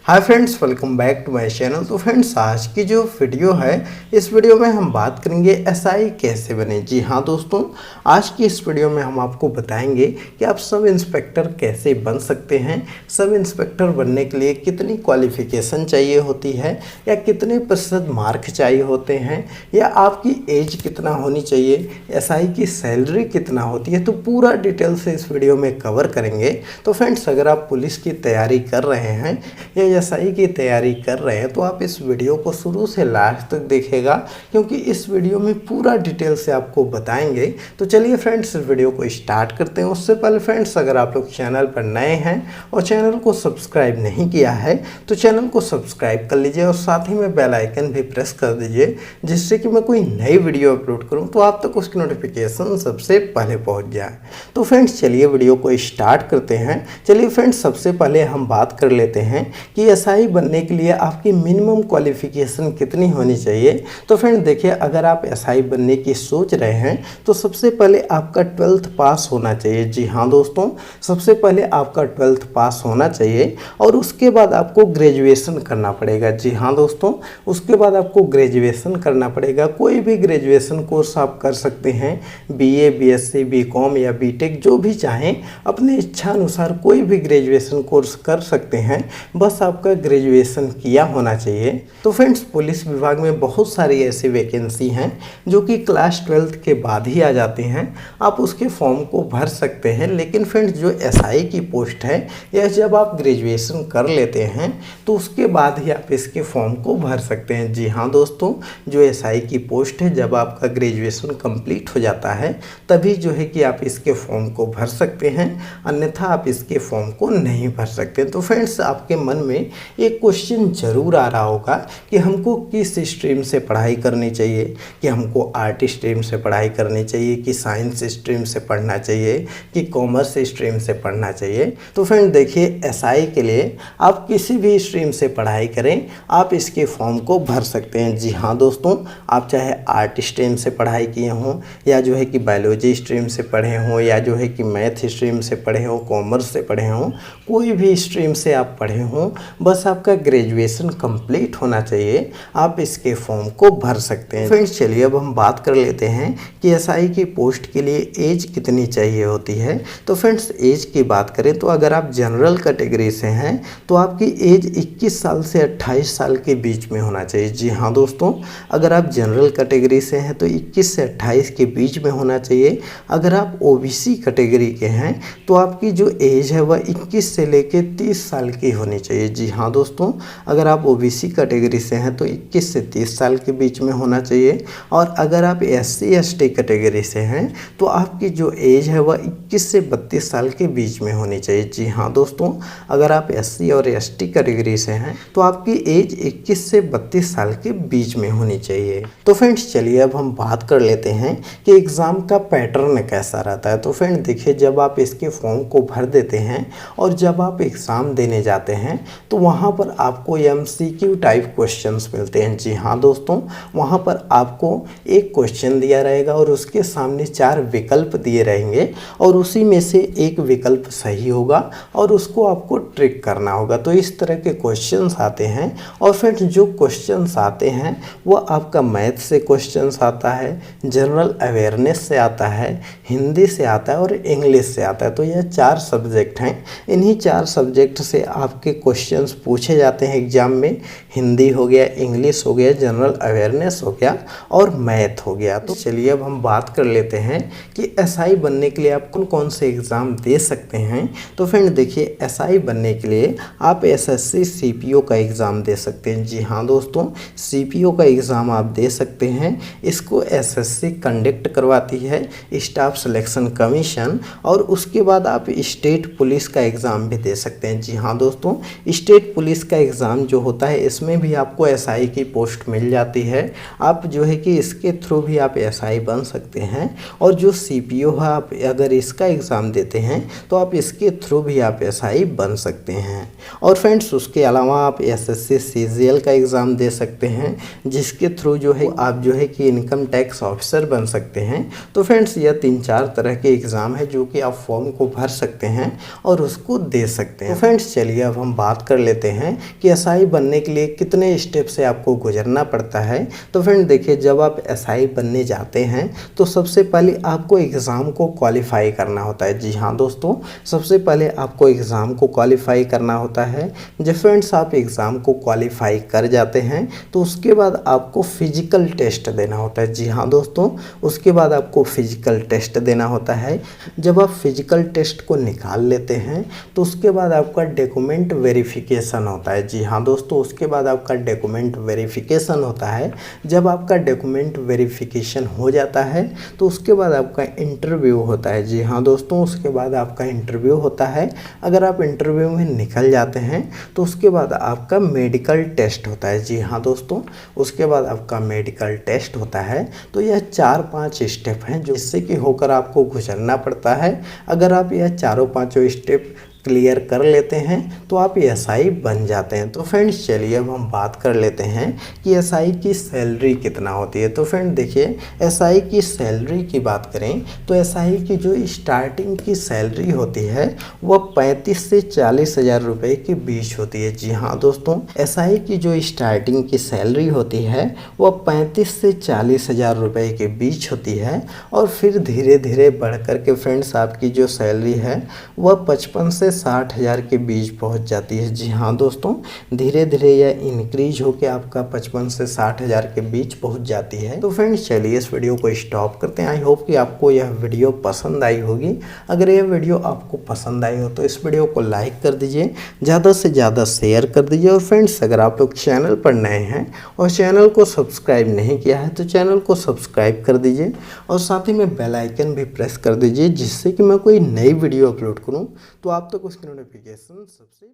Hi friends, welcome back to my channel. तो friends, आज की जो वीडियो है, इस वीडियो में हम बात करेंगे एसआई कैसे बने। जी हाँ दोस्तों, आज की इस वीडियो में हम आपको बताएंगे कि आप सब इंस्पेक्टर कैसे बन सकते हैं। सब इंस्पेक्टर बनने के लिए कितनी क्वालिफिकेशन चाहिए होती है, या कितने प्रतिशत मार्क चाहिए होते हैं, या आपकी एज कितना होनी चाहिए, एसआई की सैलरी कितना होती है। तो पूरा डिटेल से इस वीडियो में कवर करेंगे। तो फ्रेंड्स, अगर आप पुलिस की तैयारी कर रहे हैं या एसआई की तैयारी कर रहे हैं तो आप इस वीडियो को शुरू से लास्ट तक देखिएगा, क्योंकि इस वीडियो में पूरा डिटेल से आपको बताएंगे। तो चलिए फ्रेंड्स, इस वीडियो को स्टार्ट करते हैं। उससे पहले फ्रेंड्स, अगर आप लोग चैनल पर नए हैं और चैनल को सब्सक्राइब नहीं किया है तो चैनल को सब्सक्राइब कर लीजिए और साथ ही में बेल आइकन भी प्रेस कर दीजिए, जिससे कि मैं कोई नई वीडियो अपलोड करूँ तो आप तक उसकी नोटिफिकेशन सबसे पहले पहुँच जाए। तो फ्रेंड्स, चलिए वीडियो को स्टार्ट करते हैं। चलिए फ्रेंड्स, सबसे पहले हम बात कर लेते हैं कि एसआई बनने के लिए आपकी मिनिमम क्वालिफिकेशन कितनी होनी चाहिए। तो फ्रेंड देखिए, अगर आप एसआई बनने की सोच रहे हैं तो सबसे पहले आपका 12th पास होना चाहिए। जी हाँ दोस्तों, सबसे पहले आपका 12th पास होना चाहिए और उसके बाद आपको ग्रेजुएशन करना पड़ेगा। जी हाँ दोस्तों, उसके बाद आपको ग्रेजुएशन करना पड़ेगा। कोई भी ग्रेजुएशन कोर्स आप कर सकते हैं, बीए, बीएससी, बीकॉम या बीटेक, जो भी चाहें अपने इच्छा अनुसार कोई भी ग्रेजुएशन कोर्स कर सकते हैं, बस आपका ग्रेजुएशन किया होना चाहिए। तो फ्रेंड्स, पुलिस विभाग में बहुत सारी ऐसी वैकेंसी हैं जो कि क्लास 12th के बाद ही आ जाती हैं। आप उसके फॉर्म को भर सकते हैं, लेकिन फ्रेंड्स जो एसआई की पोस्ट है, यह जब आप ग्रेजुएशन कर लेते हैं तो उसके बाद ही आप इसके फॉर्म को भर सकते हैं। जी हाँ दोस्तों, जो एसआई की पोस्ट है, जब आपका ग्रेजुएशन कंप्लीट हो जाता है तभी जो है कि आप इसके फॉर्म को भर सकते हैं, अन्यथा आप इसके फॉर्म को नहीं भर सकते। तो फ्रेंड्स, आपके मन में एक क्वेश्चन जरूर आ रहा होगा कि हमको किस स्ट्रीम से पढ़ाई करनी चाहिए, कि हमको आर्ट स्ट्रीम से पढ़ाई करनी चाहिए, कि साइंस स्ट्रीम से पढ़ना चाहिए, कि कॉमर्स स्ट्रीम से पढ़ना चाहिए। तो फ्रेंड देखिए, एसआई के लिए आप किसी भी स्ट्रीम से पढ़ाई करें, आप इसके फॉर्म को भर सकते हैं। जी हाँ दोस्तों, आप चाहे आर्ट स्ट्रीम से पढ़ाई किए हों, या जो है कि बायोलॉजी स्ट्रीम से पढ़े हों, या जो है कि मैथ स्ट्रीम से पढ़े हों, कॉमर्स से पढ़े हों, कोई भी स्ट्रीम से आप पढ़े हों, बस आपका ग्रेजुएशन कंप्लीट होना चाहिए, आप इसके फॉर्म को भर सकते हैं। फ्रेंड्स चलिए, अब हम बात कर लेते हैं कि एसआई की पोस्ट के लिए एज कितनी चाहिए होती है। तो फ्रेंड्स, एज की बात करें तो अगर आप जनरल कैटेगरी से हैं तो आपकी एज 21 साल से 28 साल के बीच में होना चाहिए। जी हाँ दोस्तों, अगर आप जनरल कैटेगरी से हैं तो 21 से 28 के बीच में होना चाहिए। अगर आप ओबीसी कैटेगरी के हैं तो आपकी जो एज है वह 21 से लेकर 30 साल की होनी चाहिए। जी हाँ दोस्तों, अगर आप ओबीसी कैटेगरी से हैं तो 21 से 30 साल के बीच में होना चाहिए। और अगर आप एससी एसटी कैटेगरी से हैं तो आपकी जो एज है वह 21 से 32 साल के बीच में होनी चाहिए। जी हाँ दोस्तों, अगर आप एससी और एसटी कैटेगरी से हैं तो आपकी एज 21 से 32 साल के बीच में होनी चाहिए। तो फ्रेंड्स चलिए, अब हम बात कर लेते हैं कि एग्ज़ाम का पैटर्न कैसा रहता है। तो फ्रेंड देखिए, जब आप इसके फॉर्म को भर देते हैं और जब आप एग्ज़ाम देने जाते हैं तो वहाँ पर आपको एमसीक्यू टाइप क्वेश्चंस मिलते हैं। जी हाँ दोस्तों, वहाँ पर आपको एक क्वेश्चन दिया रहेगा और उसके सामने 4 विकल्प दिए रहेंगे और उसी में से एक विकल्प सही होगा और उसको आपको ट्रिक करना होगा। तो इस तरह के क्वेश्चंस आते हैं। और फ्रेंड्स, जो क्वेश्चंस आते हैं वो आपका मैथ से क्वेश्चंस आता है, जनरल अवेयरनेस से आता है, हिंदी से आता है और इंग्लिश से आता है। तो यह 4 सब्जेक्ट हैं। इन्हीं 4 सब्जेक्ट से आपके क्वेश्चंस पूछे जाते हैं एग्जाम में। हिंदी हो गया, इंग्लिश हो गया, जनरल अवेयरनेस हो गया और मैथ हो गया। तो चलिए, अब हम बात कर लेते हैं कि एसआई बनने के लिए आप कौन कौन से एग्ज़ाम दे सकते हैं। तो फ्रेंड देखिए, एसआई बनने के लिए आप एसएससी सीपीओ का एग्ज़ाम दे सकते हैं। जी हाँ दोस्तों, सीपीओ का एग्ज़ाम आप दे सकते हैं। इसको एसएससी कंडक्ट करवाती है, स्टाफ सिलेक्शन कमीशन। और उसके बाद आप स्टेट पुलिस का एग्ज़ाम भी दे सकते हैं। जी हाँ दोस्तों, स्टेट पुलिस का एग्ज़ाम जो होता है इसमें भी आपको एसआई की पोस्ट मिल जाती है। आप जो है कि इसके थ्रू भी आप एसआई बन सकते हैं। और जो सीपीओ है, आप अगर इसका एग्ज़ाम देते हैं तो आप इसके थ्रू भी आप एसआई बन सकते हैं। और फ्रेंड्स, उसके अलावा आप एसएससी सीजीएल का एग्ज़ाम दे सकते हैं, जिसके थ्रू जो है आप जो है कि इनकम टैक्स ऑफिसर बन सकते हैं। तो फ्रेंड्स, यह 3-4 तरह के एग्ज़ाम है जो कि आप फॉर्म को भर सकते हैं और उसको दे सकते हैं। तो फ्रेंड्स चलिए, अब हम बात कर लेते हैं कि एसआई बनने के लिए कितने स्टेप से आपको गुजरना पड़ता है। तो फ्रेंड देखिए, जब आप एसआई बनने जाते हैं तो सबसे पहले आपको एग्ज़ाम को क्वालिफाई करना होता है। जी हाँ दोस्तों, सबसे पहले आपको एग्ज़ाम को क्वालिफाई करना होता है। जब फ्रेंड्स आप एग्ज़ाम को क्वालिफाई कर जाते हैं तो उसके बाद आपको फिजिकल टेस्ट देना होता है। जी हाँ दोस्तों, उसके बाद आपको फिजिकल टेस्ट देना होता है। जब आप फिजिकल टेस्ट को निकाल लेते हैं तो उसके बाद आपका डॉक्यूमेंट वेरिफिकेशन होता है। जी हाँ दोस्तों, उसके बाद आपका डॉक्यूमेंट वेरिफिकेशन होता है। जब आपका डॉक्यूमेंट वेरिफिकेशन हो जाता है तो उसके बाद आपका इंटरव्यू होता है। जी हाँ दोस्तों, उसके बाद आपका इंटरव्यू होता है। अगर आप इंटरव्यू में निकल जाते हैं तो उसके बाद आपका मेडिकल टेस्ट होता है। जी हाँ दोस्तों, उसके बाद आपका मेडिकल टेस्ट होता है। तो यह 4-5 स्टेप हैं जो इससे कि होकर आपको गुजरना पड़ता है। अगर आप यह चारों पाँचों स्टेप क्लियर कर लेते हैं तो आप एसआई बन जाते हैं। तो फ्रेंड्स चलिए अब हम बात कर लेते हैं कि एसआई की सैलरी कितना होती है। तो फ्रेंड देखिए, एसआई की सैलरी की बात करें तो एसआई की जो स्टार्टिंग की सैलरी होती है वह 35 से 40 हज़ार रुपये के बीच होती है। जी हाँ दोस्तों, एसआई की जो स्टार्टिंग की सैलरी होती है वह 35 से 40 हज़ार रुपये के बीच होती है और फिर धीरे धीरे बढ़ कर के फ्रेंड्स आपकी जो सैलरी है वह 55 से 60 हज़ार के बीच पहुंच जाती है। जी हाँ दोस्तों, धीरे धीरे यह इंक्रीज होकर आपका 55 से 60 हज़ार के बीच पहुंच जाती है। तो फ्रेंड्स चलिए इस वीडियो को स्टॉप करते हैं। आई होप कि आपको यह वीडियो पसंद आई होगी। अगर यह वीडियो आपको पसंद आई हो तो इस वीडियो को लाइक कर दीजिए, ज़्यादा से ज़्यादा शेयर कर दीजिए। और फ्रेंड्स अगर आप लोग चैनल पर नए हैं और चैनल को सब्सक्राइब नहीं किया है तो चैनल को सब्सक्राइब कर दीजिए और साथ ही में बेल आइकन भी प्रेस कर दीजिए, जिससे कि मैं कोई नई वीडियो अपलोड करूँ तो आप तक उसकी नोटिफिकेशन सबसे